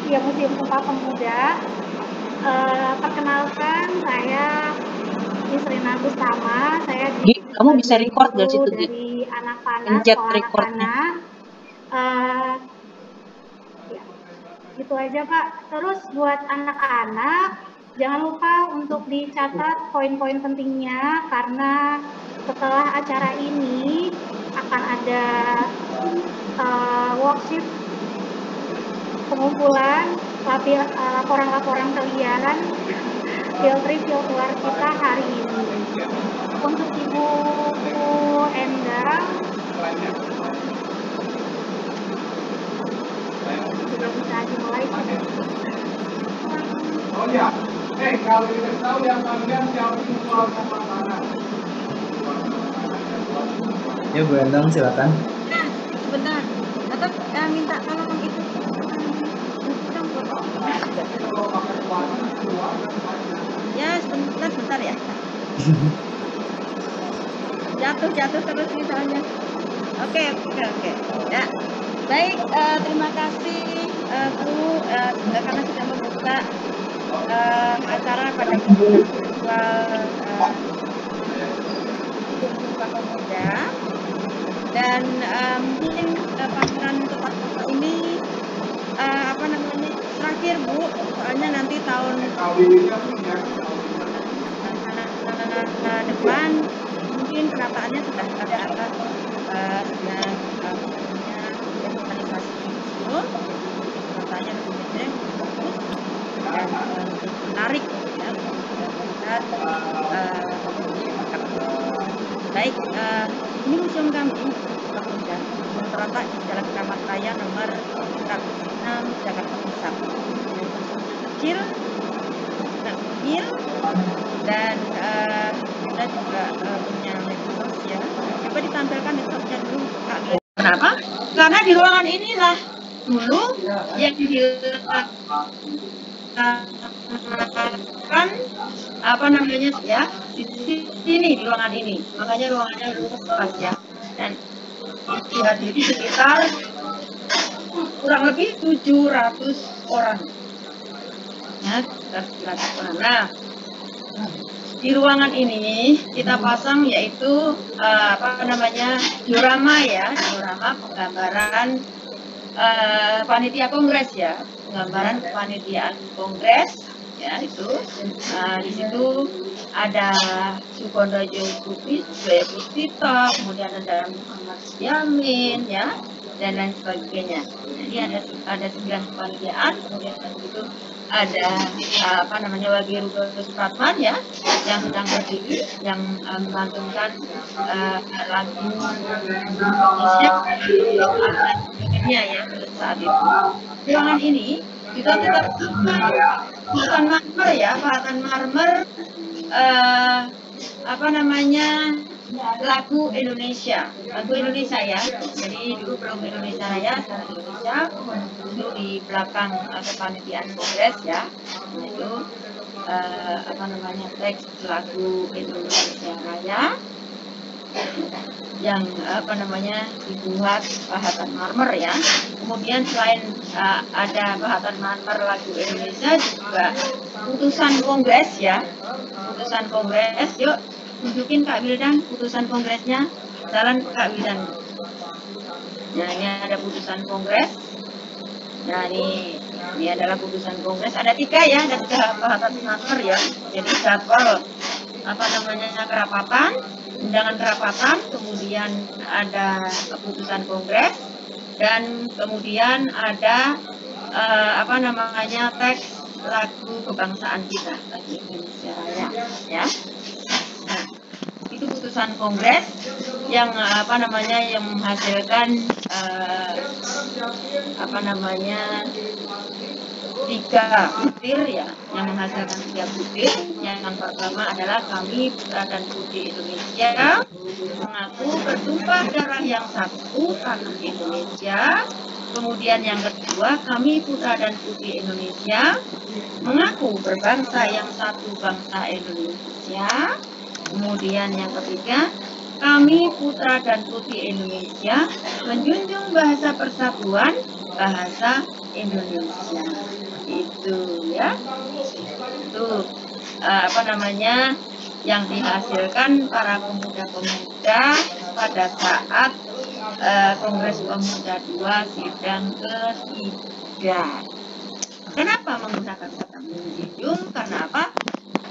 ya Museum Sumpah Pemuda. Perkenalkan, saya Yusrina Bustama. Saya Kamu bisa record dari situ, dari anak panah, pencet sekolah anak recordnya. panah. Ya, gitu aja Pak. Terus buat anak-anak, jangan lupa untuk dicatat poin-poin pentingnya, karena setelah acara ini akan ada worksheet pengumpulan laporan-laporan kalian field trip field tour kita hari ini. Untuk Ibu Endang sudah bisa dimulai. Oh ya, kalau dikasih tahu yang kalian siapin soal sama mana? Ya Bu Endang silakan. Sebentar, atau minta tolong itu ya sebentar ya. jatuh terus misalnya. Oke. Ya, baik, terima kasih Bu karena sudah membuka acara pada virtual Sumpah Pemuda. Dan mungkin pameran tempat ini terakhir Bu, soalnya nanti tahun depan mungkin penataannya sudah ada dengan organisasi museum, penataannya lebih bagus dan menarik ya, melihat baik. Ini museum kami terletak di Jalan Keramat Raya nomor 106 Jakarta Pusat. Kecil, dan kita juga punya medsos ya. Coba ditampilkan medsosnya dulu Kak. Kenapa? Karena di ruangan inilah dulu yang dilakukan ya, di sini di ruangan ini. Makanya ruangannya luas ya. Dan dihadiri sekitar kurang lebih 700 orang. Ya, nah, di ruangan ini kita pasang yaitu diorama ya, diorama penggambaran panitia kongres ya, penggambaran kepanitiaan kongres ya itu. Di situ ada Sukondo Jayapustito, kemudian ada Muhammad Yamin ya, dan lain sebagainya. Jadi ada 9 kepanitiaan, kemudian itu ada Wage Rudolf Supratman ya, yang sedang berdiri, yang melantunkan lagu Indonesia ya saat itu. Ruangan ini kita bukan marmer ya, bahan marmer lagu Indonesia ya. Jadi dulu belum Indonesia Raya, sekarang Indonesia. Itu di belakang kepanitiaan kongres ya. Itu teks lagu Indonesia Raya yang dibuat pahatan marmer ya. Kemudian selain ada pahatan marmer lagu Indonesia, juga putusan kongres ya, putusan kongres. Yuk tunjukin Kak Wildan putusan kongresnya, jalan Kak Wildan. Nah ini ada putusan kongres. Nah ini adalah putusan kongres, ada 3 ya, ada 3 pahatan marmer ya. Jadi jadwal kerapatan, undangan kerapatan, kemudian ada keputusan kongres, dan kemudian ada teks lagu kebangsaan kita, lagu Indonesia Raya ya. Nah, itu putusan kongres yang yang menghasilkan 3 butir ya, yang menghasilkan 3 butir. Yang pertama adalah kami Putra dan Putri Indonesia mengaku bertumpah darah yang satu tanah Indonesia. Kemudian yang kedua, kami Putra dan Putri Indonesia mengaku berbangsa yang satu, bangsa Indonesia. Kemudian yang ketiga, kami Putra dan Putri Indonesia menjunjung bahasa persatuan bahasa Indonesia. Itu ya. Itu apa namanya yang dihasilkan para pemuda-pemuda pada saat Kongres Pemuda II sidang ketiga. Kenapa menggunakan kata menjunjung? Karena apa?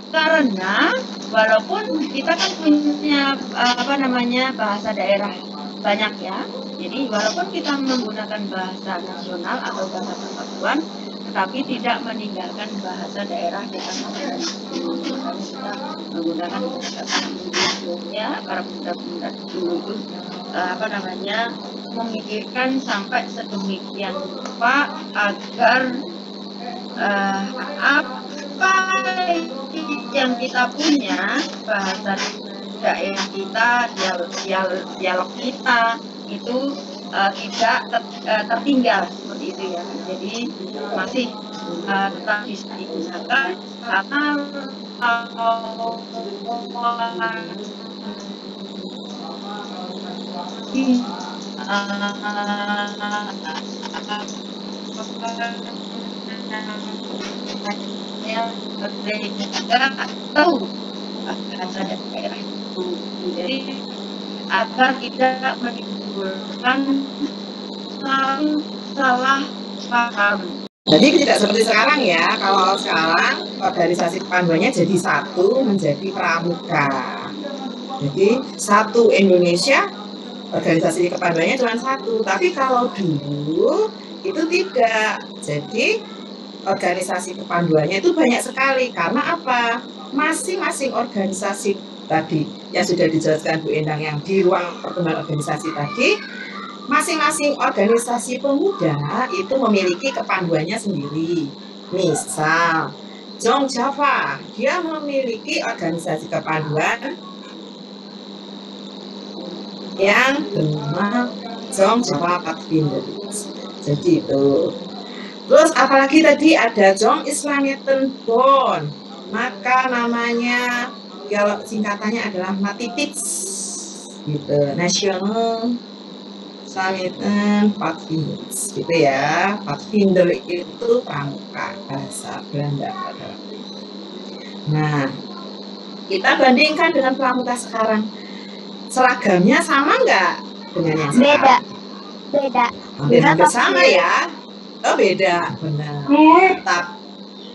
Karena walaupun kita kan punya apa namanya bahasa daerah banyak ya, jadi walaupun kita menggunakan bahasa nasional atau bahasa persatuan, tetapi tidak meninggalkan bahasa daerah kita masing-masing. Kita menggunakan kata menjunjungnya para pemuda-pemuda dulu itu apa namanya memikirkan sampai sedemikian rupa agar apa yang kita punya bahasa daerah kita, dialog kita itu tidak tertinggal seperti itu ya. Jadi masih tetap bisa digunakan karena tahu bahasa daerah itu, jadi agar tidak menimbulkan salah paham. Jadi tidak seperti sekarang ya, kalau sekarang organisasi kepanduannya jadi satu menjadi pramuka. Jadi satu Indonesia, organisasi kepanduannya cuma satu. Tapi kalau dulu itu tidak. Jadi organisasi kepanduannya itu banyak sekali. Karena apa? Masing-masing organisasi tadi yang sudah dijelaskan Bu Endang yang di ruang pertemuan organisasi tadi, masing-masing organisasi pemuda itu memiliki kepanduannya sendiri. Misal, Jong Java, dia memiliki organisasi kepanduan yang bernama Jong Java Pathfinders. Jadi itu. Terus apalagi tadi ada Jong Islamiyeten Bond, maka namanya kalau singkatannya adalah NATIPITS, gitu, National Islamiyeten Pathfinders, gitu ya. Pathfinder itu pramuka bahasa Belanda pada waktu itu. Nah, kita bandingkan dengan pramuka sekarang. Seragamnya sama nggak dengan yang sekarang? Beda. Hampir sama ya. Oh beda, benar.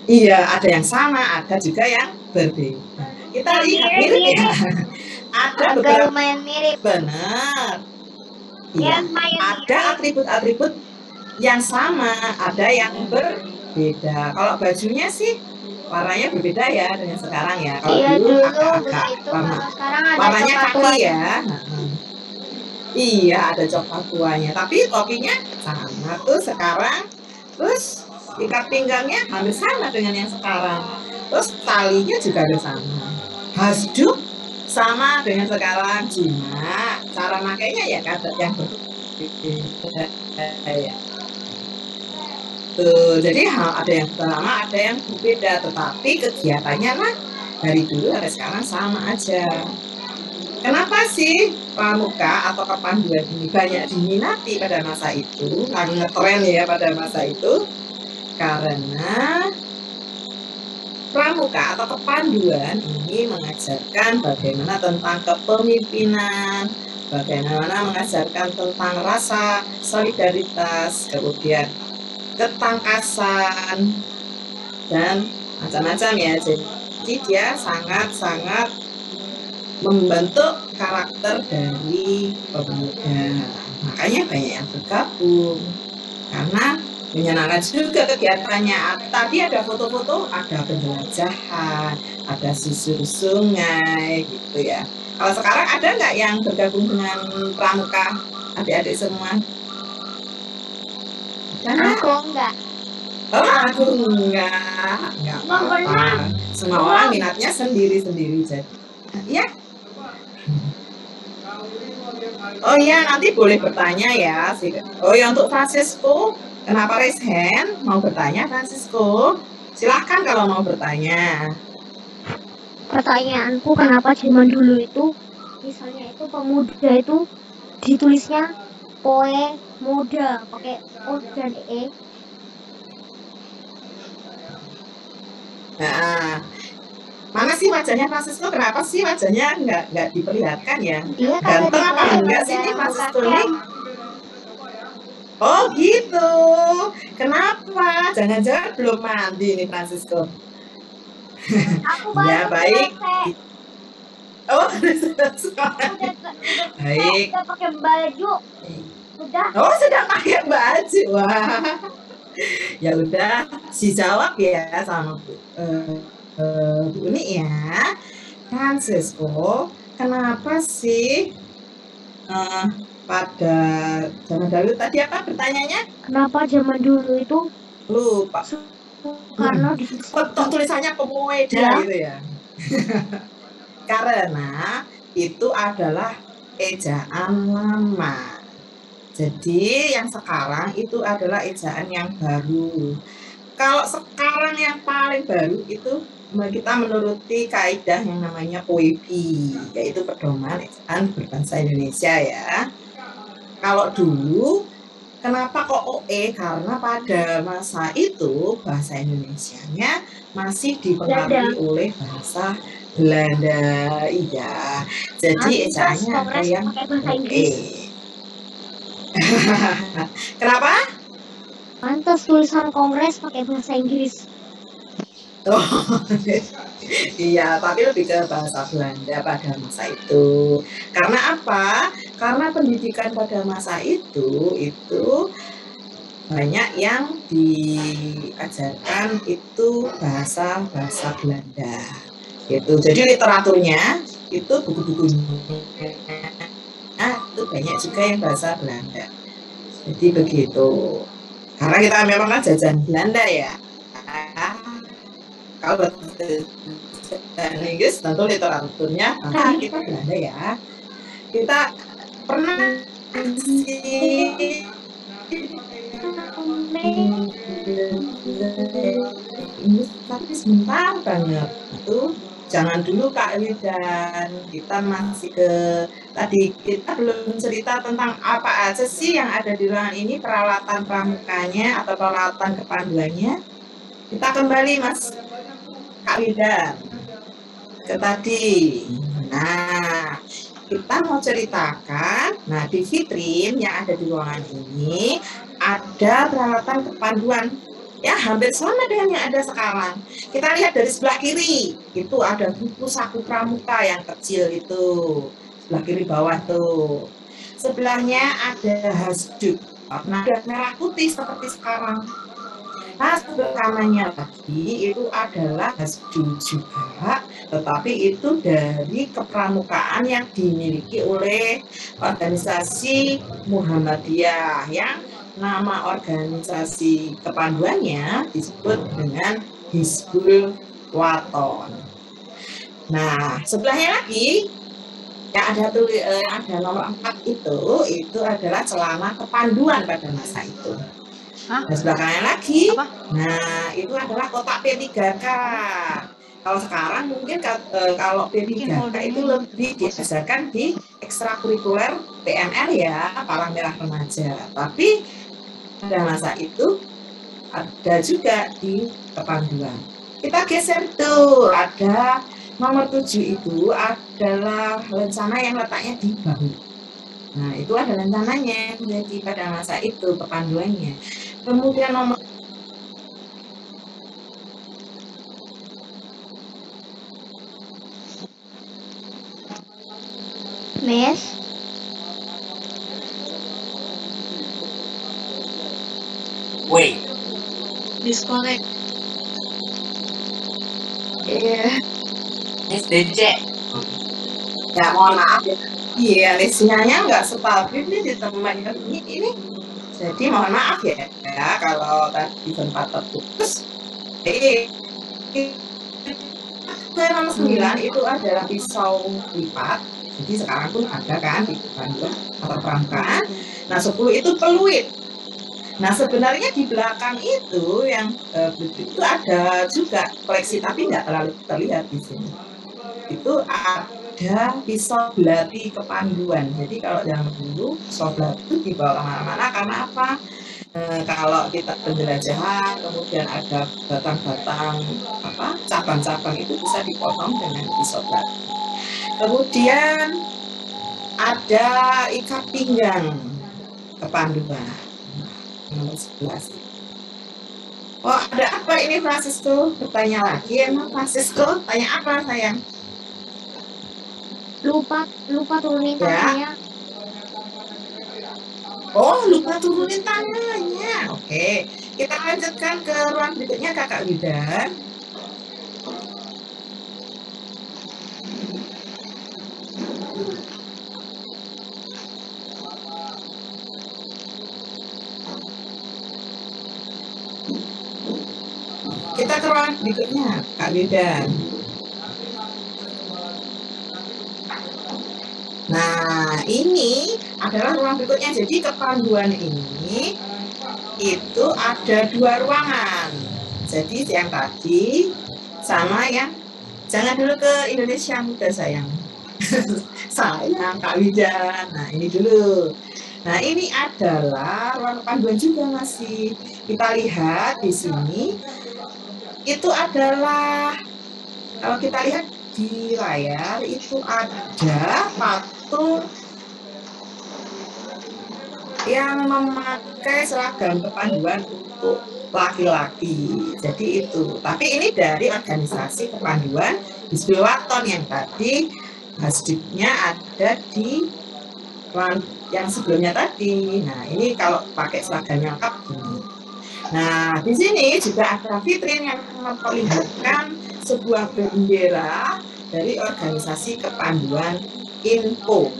Iya, ada yang sama, ada juga yang berbeda. Kita lihat mirip ya. Ada beberapa lumayan mirip. benar. Iya, ada atribut-atribut yang sama, ada yang berbeda. Kalau bajunya sih warnanya berbeda ya dengan sekarang ya. Kalau dulu agak-agak warnanya kaki ya. Iya, ada coklat tuanya, tapi topinya sama tuh sekarang. Terus ikat pinggangnya hampir sama dengan yang sekarang. Terus talinya juga hampir sama. Hasduk sama dengan sekarang, cuma cara makainya ya ada yang berbeda ya. Tuh, jadi ada yang sama, ada yang berbeda, tetapi kegiatannya mah dari dulu sampai sekarang sama aja. Kenapa sih pramuka atau kepanduan ini banyak diminati pada masa itu, lagi ngetren ya pada masa itu? Karena pramuka atau kepanduan ini mengajarkan bagaimana tentang kepemimpinan, bagaimana mengajarkan tentang rasa solidaritas, kemudian ketangkasan, dan macam-macam ya. Jadi dia sangat-sangat membentuk karakter dari pemuda. Makanya banyak yang bergabung karena menyenangkan juga kegiatannya. Tadi ada foto-foto, ada penjelajahan, ada susur sungai gitu ya. Kalau sekarang ada nggak yang bergabung dengan pramuka, adik-adik semua? Aku enggak. Oh, aku enggak apa-apa. Semua orang minatnya sendiri-sendiri jadi. Ya. Oh iya, nanti boleh bertanya ya. Oh ya, untuk Francisco, kenapa raise hand? Mau bertanya Francisco? Silahkan kalau mau bertanya. Pertanyaanku, kenapa zaman dulu itu misalnya itu pemuda itu ditulisnya Poe muda pakai O dan E. Nah, mana sih wajahnya Francisco? Kenapa sih wajahnya nggak diperlihatkan ya? Dia kalau Ganteng apa dipakai enggak sih pada ini Francisco mata ini? Oh gitu. Kenapa? Jangan-jangan belum mandi nih Francisco. Aku Ya baru baik. selesai. Oh, Udah baik. udah pakai baju. Udah. Oh, sudah pakai baju. Wah. Ya udah, dijawab ya sama Bu Uni ya. Francisco, kenapa sih pada zaman dulu tadi apa pertanyaannya? Kenapa zaman dulu itu Lupa. Soekarno Kok tulisannya pemuda Ya. gitu ya? Karena itu adalah ejaan lama. Jadi yang sekarang itu adalah ejaan yang baru. Kalau sekarang yang paling baru itu kita menuruti kaidah yang namanya POEB, yaitu pedoman ejaan berbahasa Indonesia ya. Kalau dulu, kenapa kok OE? Karena pada masa itu bahasa Indonesianya masih dipengaruhi oleh bahasa Belanda, iya. Jadi ejaannya ada yang pakai bahasa OE. Inggris. Kenapa? Pantas tulisan Kongres pakai bahasa Inggris. Oh, iya, tapi lebih ke bahasa Belanda pada masa itu. Karena apa? Karena pendidikan pada masa itu banyak yang diajarkan itu bahasa Belanda. Gitu. Jadi literaturnya itu buku-bukunya itu banyak juga yang bahasa Belanda. Jadi begitu. Karena kita memang kan jajan Belanda ya. Kalau bahasa Inggris tentu literaturnya kita Belanda ya. Kita pernah sih tapi sebentar banget itu jangan dulu Kak Widan, kita masih ke tadi kita belum cerita tentang apa aja sih yang ada di ruangan ini, peralatan pramukanya atau peralatan kepanduannya. Kita kembali Mas Kak Widan ke tadi. Nah, kita mau ceritakan, nah di vitrin yang ada di ruangan ini ada peralatan kepanduan ya hampir sama dengan yang ada sekarang. Kita lihat dari sebelah kiri, itu ada buku saku pramuka yang kecil itu, sebelah kiri bawah tuh. Sebelahnya ada hasduk, nah ada merah putih seperti sekarang. Nah, sebelah kanannya lagi itu adalah hasduk juga, tetapi itu dari kepramukaan yang dimiliki oleh organisasi Muhammadiyah yang nama organisasi kepanduannya disebut dengan Hizbul Waton. Nah, sebelahnya lagi yang ada nomor 4 itu adalah celana kepanduan pada masa itu. Dan sebelah kanan lagi, Apa? nah itu adalah kotak P3K. Kalau sekarang mungkin kalau P3K itu lebih diajarkan di ekstrakurikuler PMR ya, Palang Merah Remaja. Tapi pada masa itu ada juga di kepanduan. Kita geser tuh, ada nomor 7 itu adalah lencana yang letaknya di bahu. Nah itu ada lencananya jadi pada masa itu kepanduannya. Kemudian nomor Miss, wait. Disconnect. SDC. Ya mohon maaf ya. Iya, sinyalnya nggak stabil nih di tempat ini. Jadi mohon maaf ya, kalau tadi sempat terputus. Nomor 9 itu adalah pisau lipat. Jadi sekarang pun ada kan di Bandung atau perangkaan. Nah 10 itu peluit. Nah sebenarnya di belakang itu yang itu ada juga koleksi tapi nggak terlalu terlihat di sini. itu ada pisau belati kepanduan. Jadi kalau zaman dulu pisau belati itu dibawa kemana-mana karena apa? Kalau kita penjelajahan, kemudian ada batang-batang cabang-cabang itu bisa dipotong dengan pisau belati. Kemudian ada ikat pinggang kepanduan nomor 11. Oh, ada apa ini Francisco? Bertanya lagi, emang Francisco tanya apa sayang? Lupa turunin Ya. tangannya. Oh, lupa turunin tangannya. Oke, kita lanjutkan ke ruang berikutnya Kakak Widan. Kita ke ruang berikutnya Kak Widan. Nah, ini adalah ruang berikutnya. Jadi kepanduan ini itu ada 2 ruangan. Jadi yang tadi sama yang jangan dulu ke Indonesia Muda sayang. Sayang Kak Widan. Nah, ini dulu. Nah, ini adalah ruang kepanduan juga masih. Kita lihat di sini itu adalah kalau kita lihat di layar itu ada patung yang memakai seragam kepanduan untuk laki-laki. Jadi itu. Tapi ini dari organisasi kepanduan Hizbul Wathan yang tadi hasdiknya ada di yang sebelumnya tadi. Nah, ini kalau pakai seragam yang lengkap gini. Nah, di sini juga ada vitrin yang memperlihatkan sebuah bendera dari organisasi kepanduan INPO.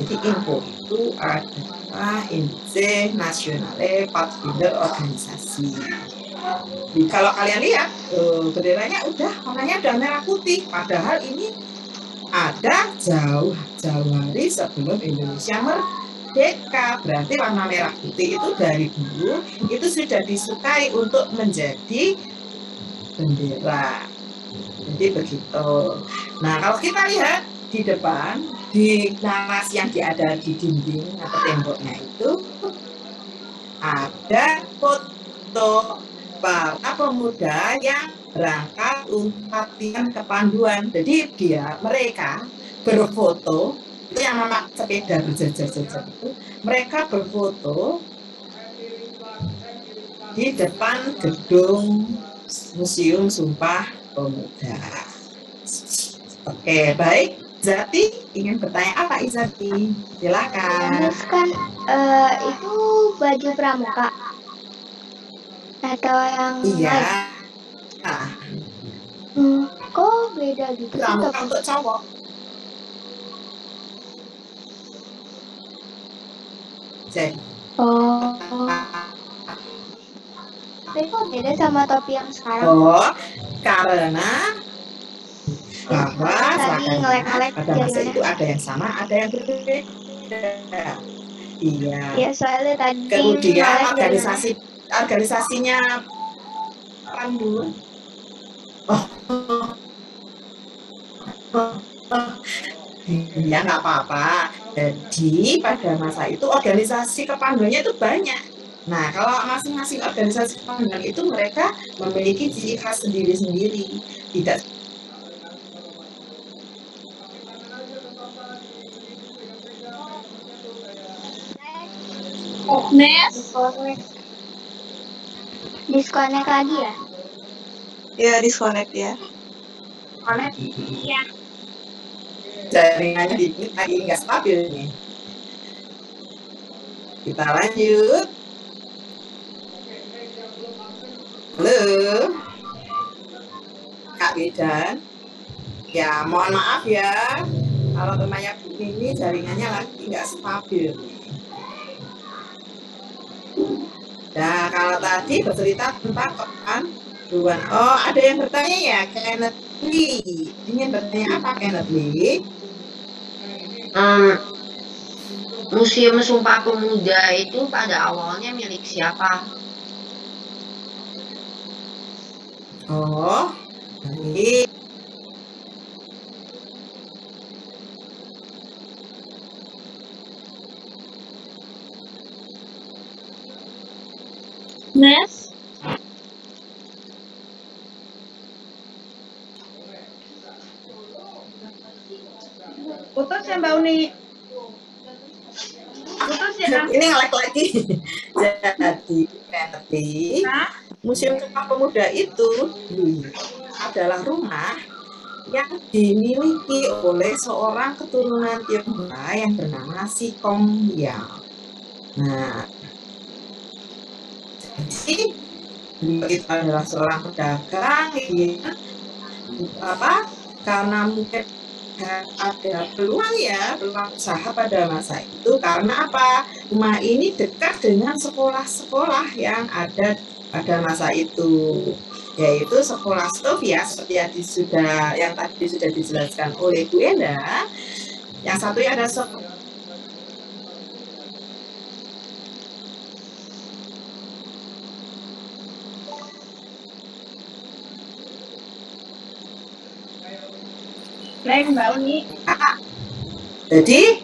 Jadi INPO itu adalah Indische Nationale Padvinder Organisasi. Jadi, kalau kalian lihat benderanya warnanya udah merah putih, padahal ini ada jauh hari sebelum Indonesia merdeka. Berarti warna merah putih itu dari dulu itu sudah disukai untuk menjadi bendera. Jadi begitu. Nah, kalau kita lihat di depan, di narasi yang ada di dinding atau temboknya itu ada foto para pemuda yang berangkat untuk latihan kepanduan. Jadi mereka berfoto, itu yang memakai sepeda berjejer-jejer itu, mereka berfoto di depan gedung Museum Sumpah Pemuda. Oke, baik. Izati ingin bertanya apa Izati? Silakan. Terus kan itu baju pramuka atau yang Iya. lain? Nah, Kok beda gitu? pramuka untuk cowok. Jadi, Tapi kok beda sama topi yang sekarang? karena bahwa Tadi ngelek-ngelek pada masa jaringannya. itu ada yang sama, ada yang berbeda. Iya. Ya soalnya tadi Kemudian ngelek organisasinya panduan. Ya nggak apa-apa. Jadi pada masa itu organisasi kepanduannya itu banyak. Nah, kalau masing-masing organisasi kepanduan itu mereka memiliki ciri khas sendiri-sendiri. Tidak disconnect lagi ya? Ya, disconnect ya. Connect ya. jaringannya di ini lagi nggak stabil nih. Kita lanjut. Halo, Kak Widan. Ya, mohon maaf ya. Kalau temannya Bu Mimi jaringannya lagi nggak stabil. Nah, kalau tadi bercerita tentang kepanduan. Oh, ada yang bertanya ya, Kenneth Lee. Ingin bertanya apa, Kenneth Lee? Museum Sumpah Pemuda itu pada awalnya milik siapa? Oh, baik. putus ya Mbak Uni. Putus ya. Ini ngelek lagi. Jadi, Museum Sumpah Pemuda itu adalah rumah yang dimiliki oleh seorang keturunan Tionghoa yang bernama Si Kong Liao. Nah, jadi beliau itu adalah seorang pedagang, ya, karena mungkin ada peluang usaha pada masa itu, karena apa? Rumah ini dekat dengan sekolah-sekolah yang ada pada masa itu, yaitu sekolah Stov ya, seperti yang tadi sudah dijelaskan oleh Bu Enda. Yang satunya ada sekolah Baik Mbak Uni. Jadi,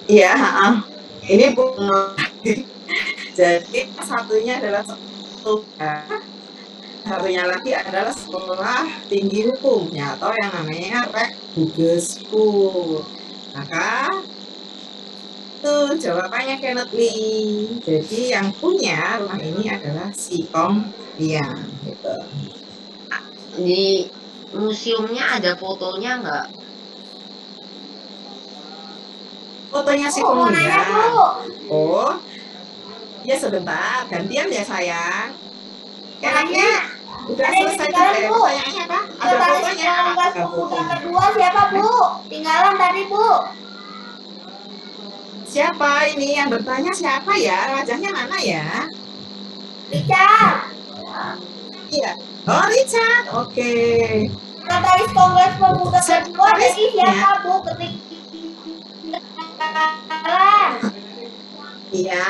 ya, ini Bu. Jadi satunya adalah sekolah, satunya lagi adalah sekolah tinggi hukumnya atau yang namanya Rek Buges School. Maka itu jawabannya Kenneth Lee. Jadi yang punya rumah ini adalah Si Kong Liang gitu. Di museumnya ada fotonya nggak? Fotonya Si Kong Liang. Oh, ya sebentar, gantian ya sayang. Kayaknya udah selesai pertanyaannya apa? Ada fotonya? Ada fotonya. Kedua siapa Bu? Tinggalan tadi Bu. Siapa ini yang bertanya, siapa ya? Wajahnya mana ya? Richard. Iya. Oh, Richard. Oke. Sekretaris Kongres Pemuda kedua jadi siapa Bu? Ketinggalan. Iya.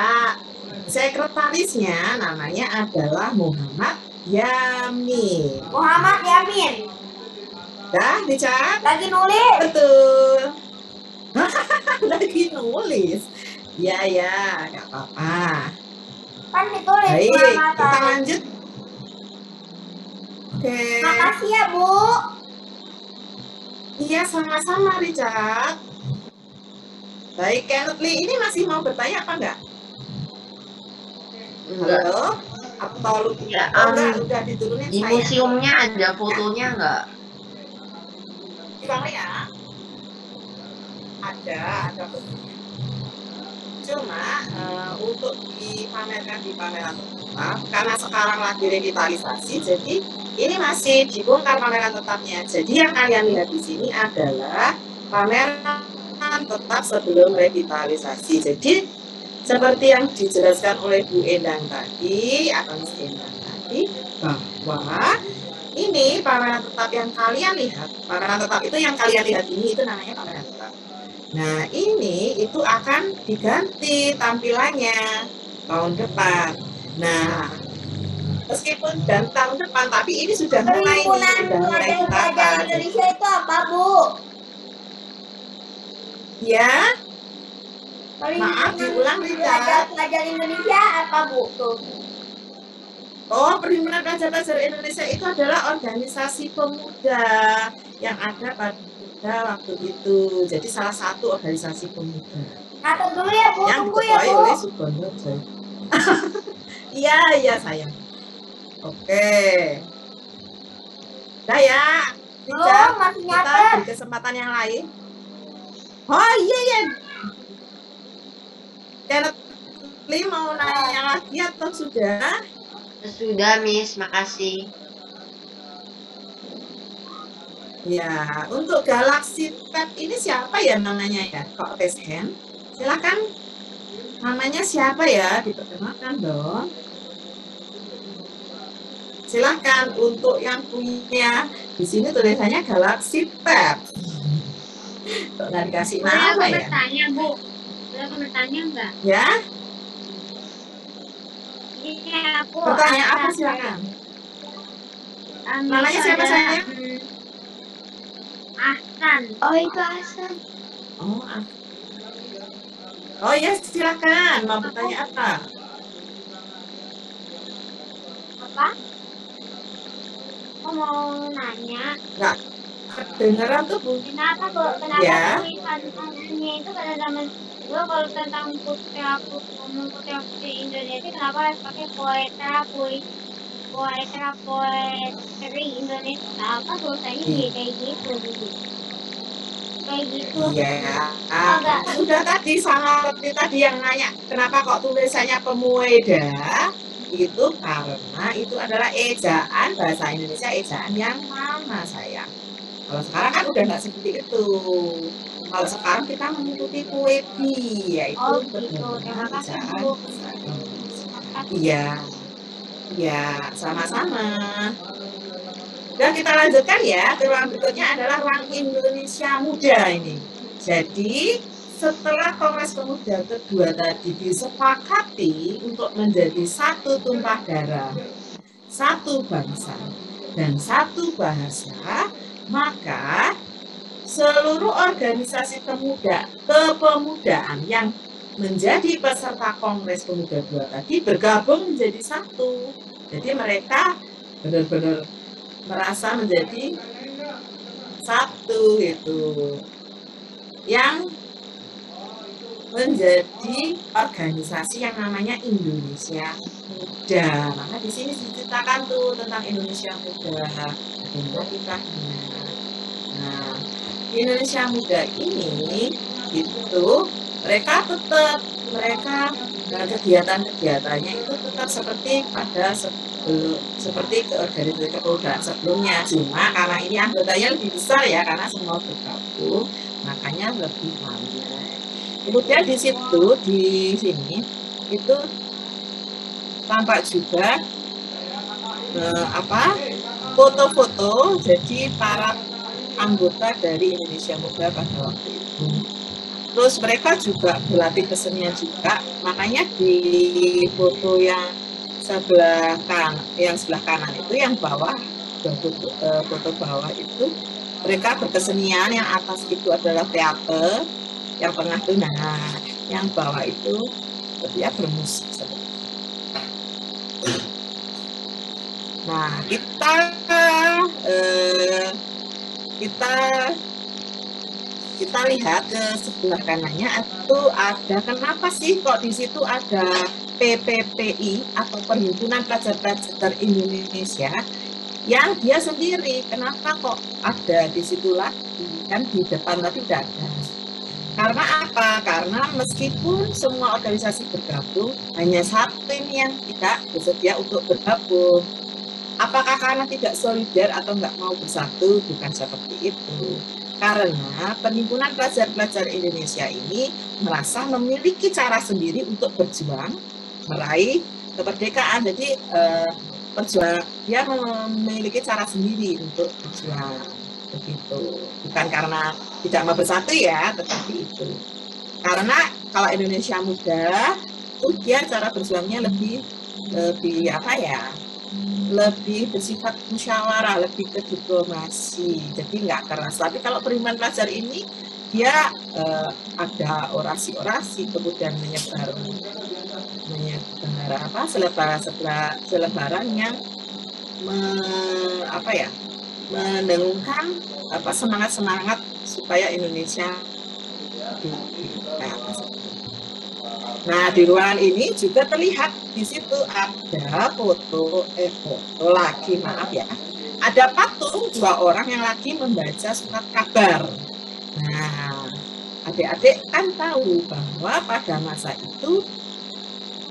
Sekretarisnya namanya adalah Muhammad Yamin. Muhammad Yamin. Dah, Richard? Lagi nulis. Betul. Lagi nulis. Ya, nggak apa-apa. Kan ditulis Baik, Muhammad. kita lanjut. Oke. Makasih ya Bu. Iya, sama-sama Richard. Baik, Kenneth Lee, ini masih mau bertanya apa enggak? Enggak. Halo? Atau lu Ya, udah diturunin di saya? museumnya ada fotonya nggak? Gimana ya? Ada fotonya. Cuma untuk dipamerkan di pameran tetap, karena sekarang lagi revitalisasi, jadi ini masih dibongkar pameran tetapnya. Jadi yang kalian lihat di sini adalah pameran tetap sebelum revitalisasi. Jadi seperti yang dijelaskan oleh Bu Endang tadi atau Mas Endang tadi, bahwa ini pameran tetap yang kalian lihat, pameran tetap itu yang kalian lihat ini itu namanya pameran tetap. Nah ini itu akan diganti tampilannya tahun depan. Nah meskipun dan tahun depan, tapi ini sudah mulai Pelajar Indonesia itu apa Bu? Ya. Maaf, diulang Richard. Pelajar Indonesia apa Bu? Tuh. Oh, Perhimpunan Pelajar Indonesia itu adalah organisasi pemuda yang ada pada waktu itu. Jadi salah satu organisasi pemuda. Catat dulu ya Bu, Yang tunggu ya diketuai Bu. oleh Sugondo. Iya sayang. Oke. Udah ya. Richard, masih kita nyatet. beri kesempatan yang lain. Oh iya. Kenneth Lee mau nanya lagi atau sudah? Sudah Miss, makasih. Ya, untuk Galaxy Tab ini siapa ya namanya ya? Kok raise hand? Silakan. Namanya siapa ya? Diperkenalkan dong. Silakan untuk yang punya di sini tulisannya Galaxy Tab. Kok nggak dikasih nama Boleh ya? bertanya Bu? Boleh aku bertanya enggak? Ya, Ini aku bertanya apa ada- silakan. Namanya siapa, ada, sayang? Ahsan. Oh itu Hasan. Oh, oh ya silakan. Mau bertanya apa? Apa? Aku mau nanya. kedengeran tuh Bu. Kenapa Ya. tulisan aslinya itu pada zaman dulu kalau tentang putra putri Indonesia kenapa harus pakai poetry Indonesia? Kenapa tulisannya kayak gitu? Kayak gitu. Iya. Agak Udah tadi sama seperti tadi yang nanya kenapa kok tulisannya pemuda? Itu karena itu adalah ejaan bahasa Indonesia, ejaan yang lama sayang. Kalau sekarang kan udah nggak seperti itu. Kalau sekarang kita mengikuti PUEBI, yaitu terima kasih ejaan Bu. bahasa Indonesia. Iya, ya sama-sama. Dan kita lanjutkan ya, ruang berikutnya adalah ruang Indonesia Muda ini. Jadi setelah Kongres Pemuda kedua tadi disepakati untuk menjadi satu tumpah darah, satu bangsa, dan satu bahasa, maka seluruh organisasi kepemudaan yang menjadi peserta Kongres Pemuda II tadi bergabung menjadi satu. Jadi mereka benar-benar merasa menjadi satu itu, yang menjadi organisasi yang namanya Indonesia Muda. Maka di sini diceritakan tuh tentang Indonesia Muda. Nah, Indonesia Muda ini itu mereka kegiatan-kegiatannya itu tetap seperti pada seperti ke organisasi kepemudaan sebelumnya, cuma karena ini anggotanya lebih besar ya, karena semua bergabung makanya lebih ramai. Kemudian di sini itu tampak juga foto-foto jadi para anggota dari Indonesia Muda pada waktu itu. Terus mereka juga berlatih kesenian juga, makanya di foto yang sebelah kanan itu, yang bawah, foto bawah itu mereka berkesenian, yang atas itu adalah teater, yang tengah itu, nah yang bawah itu dia bermusik. Nah kita lihat ke sebelah kanannya itu ada, kenapa sih kok di situ ada PPPI atau Perhimpunan Pelajar-Pelajar Indonesia yang dia sendiri, kenapa kok ada di situ lagi, kan di depan tadi tidak ada. Karena apa? Karena meskipun semua organisasi bergabung, hanya satu ini yang tidak bersedia untuk bergabung. Apakah karena tidak solidar atau nggak mau bersatu? Bukan seperti itu. Karena Perhimpunan Pelajar-Pelajar Indonesia ini merasa memiliki cara sendiri untuk berjuang, meraih kemerdekaan. Jadi dia memiliki cara sendiri untuk berjuang, begitu. Bukan karena tidak mau bersatu ya, tetapi itu. Karena kalau Indonesia Muda itu dia cara berjuangnya lebih lebih bersifat musyawarah, lebih ke diplomasi, jadi nggak keras. Tapi kalau Perhimpunan Pelajar ini dia ada orasi-orasi, kemudian menyebar selebaran yang mendengungkan semangat supaya Indonesia. Nah, di ruangan ini juga terlihat di situ ada foto lagi, maaf ya. Ada patung 2 orang yang lagi membaca surat kabar. Nah, adik-adik kan tahu bahwa pada masa itu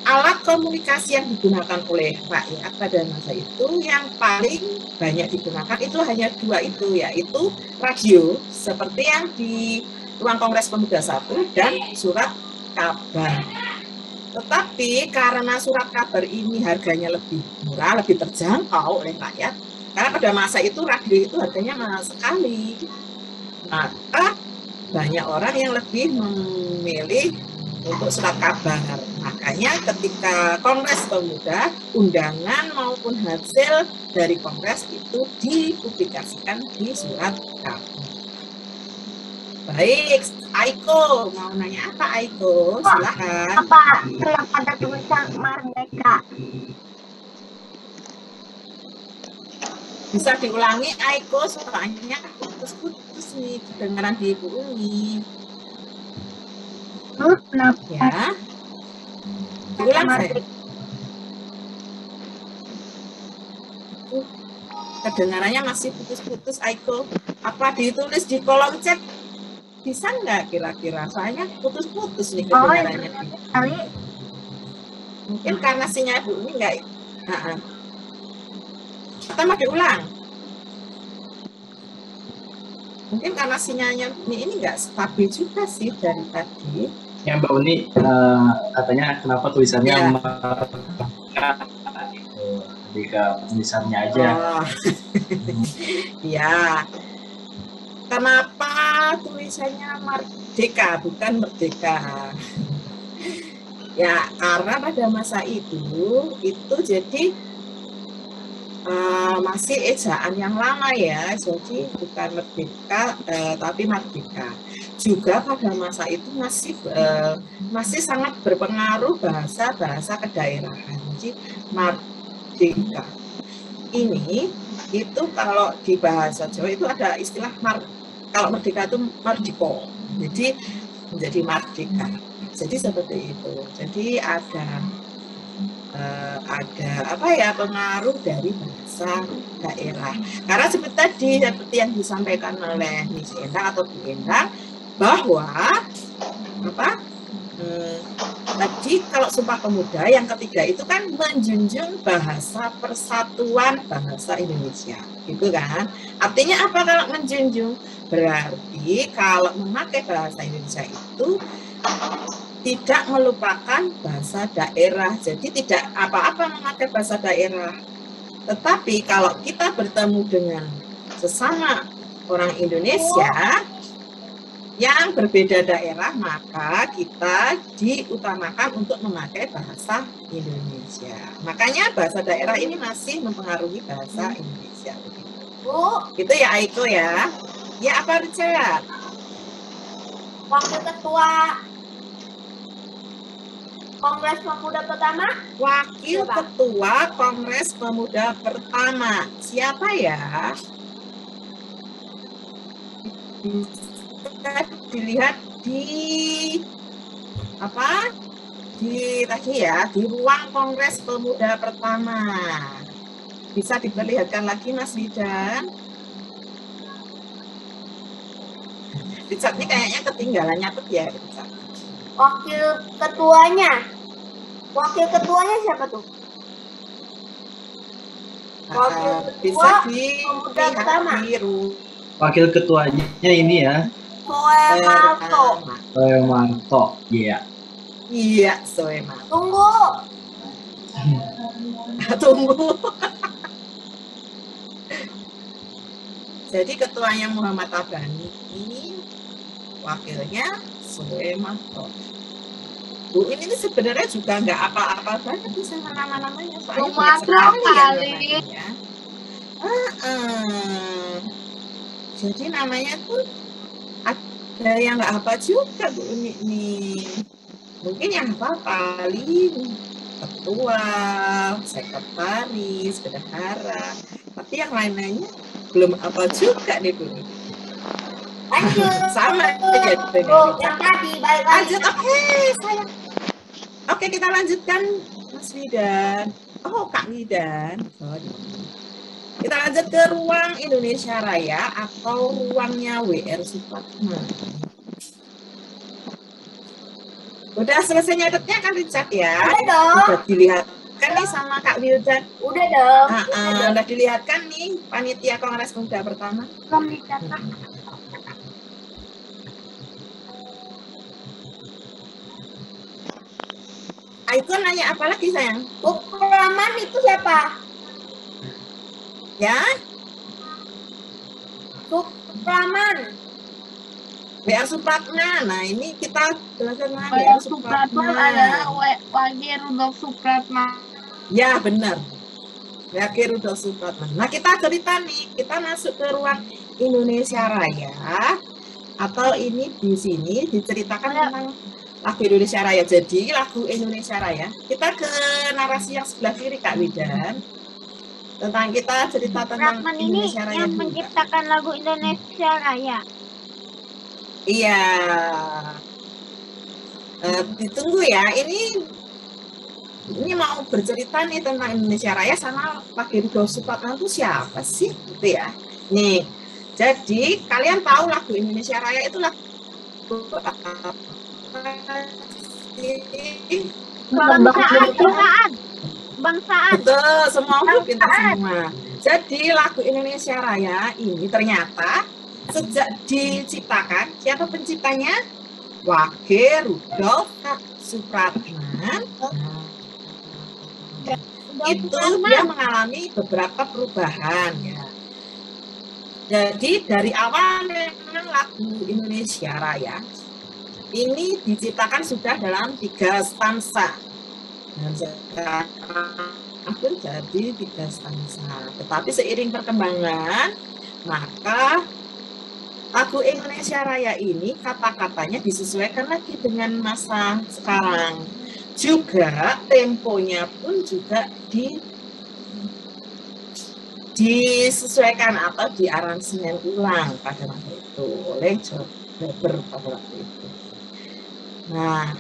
alat komunikasi yang digunakan oleh rakyat pada masa itu yang paling banyak digunakan itu hanya 2 itu, yaitu radio seperti yang di Ruang Kongres Pemuda 1 dan surat kabar. Tetapi karena surat kabar ini harganya lebih murah, lebih terjangkau oleh rakyat, karena pada masa itu radio itu harganya mahal sekali, maka banyak orang yang lebih memilih untuk surat kabar. Makanya ketika Kongres Pemuda, undangan maupun hasil dari Kongres itu dipublikasikan di surat kabar. Baik, Aiko, mau nanya apa Aiko? Silakan. Kenapa ada tulisan Merdeka? Bisa diulangi Aiko, soalnya putus-putus nih kedengaran di Ibu Umi. Kenapa? Ya. Diulang saya. Kedengarannya masih putus-putus, Aiko. Apa ditulis di kolom chat? Bisa nggak kira-kira? Soalnya putus-putus nih kedengarannya. Kali Mungkin karena sinyal Bu ini nggak. Kita mau diulang. Mungkin karena sinyalnya ini nggak stabil juga sih dari tadi. Yang Mbak Uni katanya kenapa tulisannya Ya. Merdeka gitu. Lebih ke tulisannya aja. Oh. Ya. Kenapa tulisannya Merdeka bukan Merdeka? Ya, karena pada masa itu jadi masih ejaan yang lama ya, jadi bukan Merdeka tapi Merdeka. Juga pada masa itu masih sangat berpengaruh bahasa kedaerahan, jadi Merdeka. Ini itu kalau di bahasa Jawa itu ada istilah kalau merdeka itu merdiko, jadi menjadi merdeka. Jadi seperti itu. Jadi ada apa ya, pengaruh dari bahasa daerah. Karena seperti yang disampaikan oleh Miss Endang atau Bu Endang, bahwa tadi kalau Sumpah Pemuda yang ketiga itu kan menjunjung bahasa persatuan bahasa Indonesia, gitu kan? Artinya apa kalau menjunjung? Berarti kalau memakai bahasa Indonesia itu tidak melupakan bahasa daerah. Jadi tidak apa-apa memakai bahasa daerah. Tetapi kalau kita bertemu dengan sesama orang Indonesia yang berbeda daerah, maka kita diutamakan untuk memakai bahasa Indonesia. Makanya bahasa daerah ini masih mempengaruhi bahasa Indonesia. Bu, Itu ya Aiko ya. Ya apa Richard? wakil ketua Kongres Pemuda pertama? Wakil Siapa? Ketua Kongres Pemuda pertama. Siapa ya? Bisa dilihat di apa? Di tadi ya, di ruang Kongres Pemuda pertama. Bisa diperlihatkan lagi Mas Lidan? Richard ini kayaknya ketinggalan nyatet ya, Richard. Wakil ketuanya siapa tuh? Bisa Pemuda dilihat pertama. di ruang Wakil ketuanya ini ya, Soemarto. Marto. Iya. Iya, Soemarto. Tunggu. Tunggu. Jadi ketuanya Muhammad Abani, wakilnya Soemarto. Bu, ini sebenarnya juga nggak apa-apa banget sih sama nama-namanya. Soalnya banyak sekali ya namanya. Jadi namanya tuh ada yang nggak apa juga Bu ini. Mungkin yang apa paling ketua, sekretaris, bendahara. Tapi yang lain-lainnya belum apa juga nih Bu. Lanjut. Sama aja dengan Oh, yang tadi balik lagi. lanjut, sayang. Oke, kita lanjutkan Mas Widan. Oh, Kak Widan. Sorry. Kita lanjut ke ruang Indonesia Raya atau ruangnya WR Supratman. Udah selesai nyatetnya kan Richard ya? Udah dong. Udah dilihatkan nih sama Kak Wildan. Udah dong. Udah dilihatkan nih panitia Kongres Pemuda pertama. Belum dicatat. Itu nanya apa lagi sayang? Supraman itu siapa? Ya, Supraman. WR Supratman. Nah ini kita jelaskan lagi. WR Supratman adalah Wakil Rudolf Supratman. Ya benar. Wakil Rudolf Supratman. Nah kita cerita nih, kita masuk ke ruang Indonesia Raya atau ini di sini diceritakan tentang lagu Indonesia Raya. Jadi lagu Indonesia Raya. Kita ke narasi yang sebelah kiri Kak Widan. Tentang kita cerita tentang Rahman ini Indonesia Raya yang dulu. menciptakan lagu Indonesia Raya. Iya. Ditunggu ya. Ini mau bercerita nih tentang Indonesia Raya sama Pak Rudolf Supratman itu siapa sih? Gitu ya. Nih. Jadi kalian tahu lagu Indonesia Raya itu lagu Bangsaan. Betul, semua orang pintar semua. Jadi lagu Indonesia Raya ini ternyata sejak diciptakan, siapa penciptanya? Wage Rudolf Supratman. Itu dia mengalami beberapa perubahan ya. Jadi dari awal memang lagu Indonesia Raya ini diciptakan sudah dalam 3 stansa. Dan sekarang pun jadi 3 stansa. Tetapi seiring perkembangan, maka lagu Indonesia Raya ini kata-katanya disesuaikan lagi dengan masa sekarang. Juga temponya pun juga disesuaikan atau diaransemen ulang pada waktu itu oleh George Weber pada waktu itu. Nah,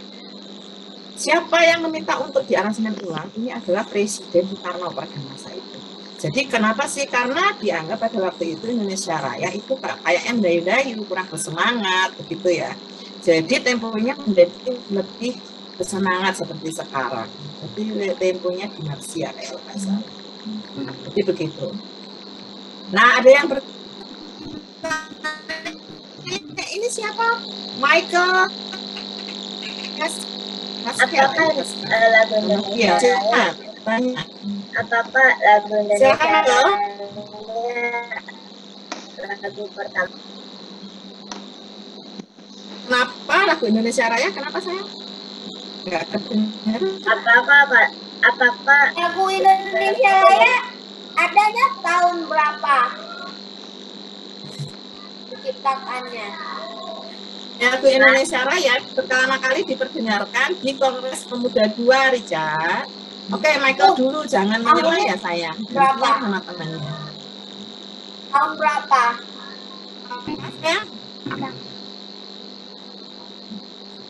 siapa yang meminta untuk diaransemen ulang? Ini adalah Presiden Soekarno pada masa itu. Jadi kenapa sih? Karena dianggap pada waktu itu Indonesia Raya itu kayaknya mendayu-dayu, kurang bersemangat, begitu ya. Jadi temponya menjadi lebih bersemangat seperti sekarang. Jadi temponya inersia kayak salah. Jadi begitu. Nah, ada yang ini siapa? Michael. Apakah lagu Indonesia Raya? Apakah lagu Indonesia Raya lagu pertama? Kenapa lagu Indonesia Raya? Kenapa saya? Enggak kedengar. Apakah lagu Indonesia Raya adanya tahun berapa diciptakannya? Lagu Indonesia Raya pertama kali diperdengarkan di Kongres Pemuda II, Richard. Oke, Michael dulu, jangan menyela ya sayang. Berapa? Sama temannya. Tahun berapa? Ya.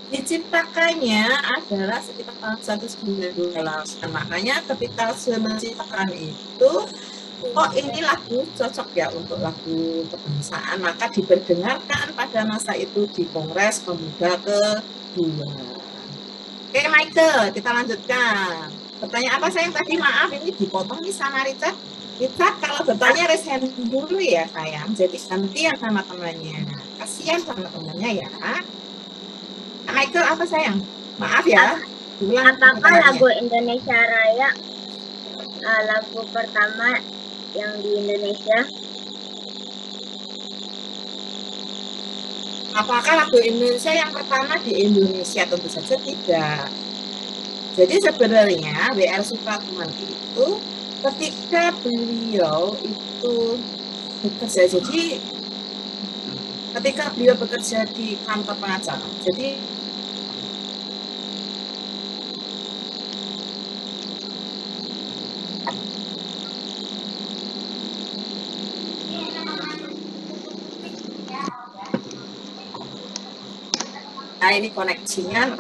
Diciptakannya adalah sekitar tahun 1928. Makanya ketika menciptakan itu, oh ini lagu cocok ya untuk lagu kebangsaan, maka diperdengarkan pada masa itu di Kongres Pemuda kedua. Oke Michael, kita lanjutkan. Pertanyaan apa sayang tadi? Maaf ini dipotong nih sama Richard. Richard kalau bertanya raise hand dulu ya sayang. Jadi gantian sama temannya. Kasihan sama temannya ya. Michael apa sayang? Maaf ya. Apakah lagu Indonesia Raya lagu pertama yang di Indonesia? Apakah lagu Indonesia yang pertama di Indonesia? Tentu saja tidak. Jadi sebenarnya W.R. Supratman itu ketika beliau itu bekerja, jadi ketika beliau bekerja di kantor pengacara, jadi nah ini koneksinya